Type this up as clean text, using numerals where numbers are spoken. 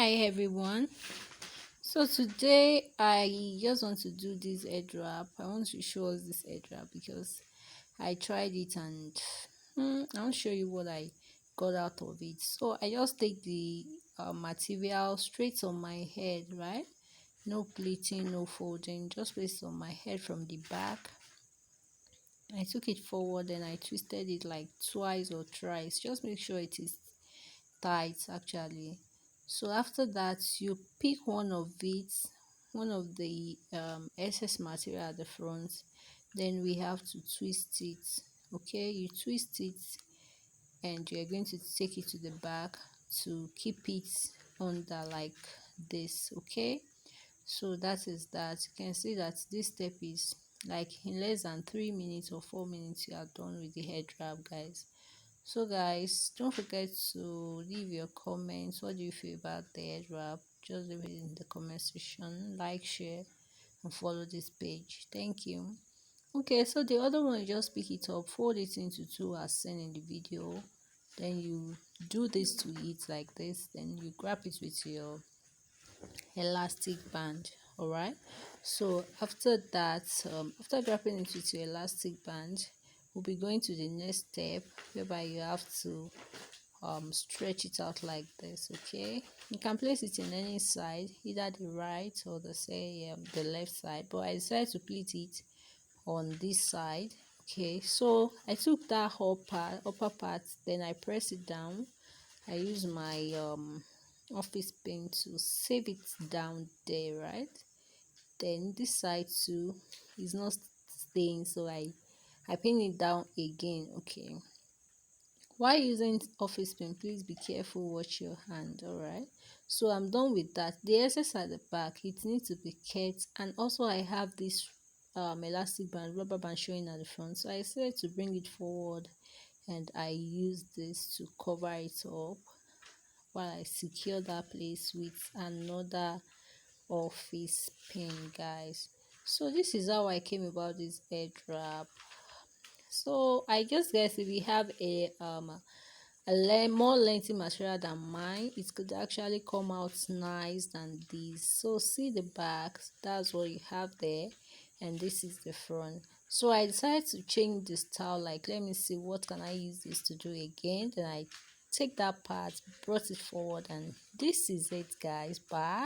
Hi everyone. So today I just want to do this head wrap. I want to show us this head wrap because I tried it and I want to show you what I got out of it. So I just take the material straight on my head, right? No pleating, no folding, just place it on my head from the back. I took it forward and I twisted it like twice or thrice. Just make sure it is tight actually. So after that you pick one of it, one of the excess material at the front, then we have to twist it. Okay, you twist it and you're going to take it to the back to keep it under like this. Okay, so that is that. You can see that this step is like in less than 3 minutes or 4 minutes you are done with the head wrap, guys. So guys, don't forget to leave your comments. What do you feel about the head wrap? Just leave it in the comment section. Like, share, and follow this page. Thank you. Okay, so the other one, you just pick it up, fold it into two as seen in the video. Then you do this to it like this. Then you grab it with your elastic band. All right. So after that, after wrapping it with your elastic band, we'll be going to the next step whereby you have to stretch it out like this. Okay, you can place it in any side, either the right or the left side, but I decided to pleat it on this side. Okay, so I took that upper part, then I press it down. I use my office pin to save it down there, right? Then this side too is not staying, so I pin it down again. Okay, while using office pin, please be careful, watch your hand. All right, so I'm done with that. The excess at the back, it needs to be kept, and also I have this elastic band, rubber band showing at the front, so I decided to bring it forward and I use this to cover it up while I secure that place with another office pin, guys. So this is how I came about this head wrap. So I just guess if we have more lengthy material than mine, it could actually come out nice than this. So see the back, that's what you have there, and this is the front. So I decided to change the style, like let me see what can I use this to do again. Then I take that part, brought it forward, and this is it, guys. Bye.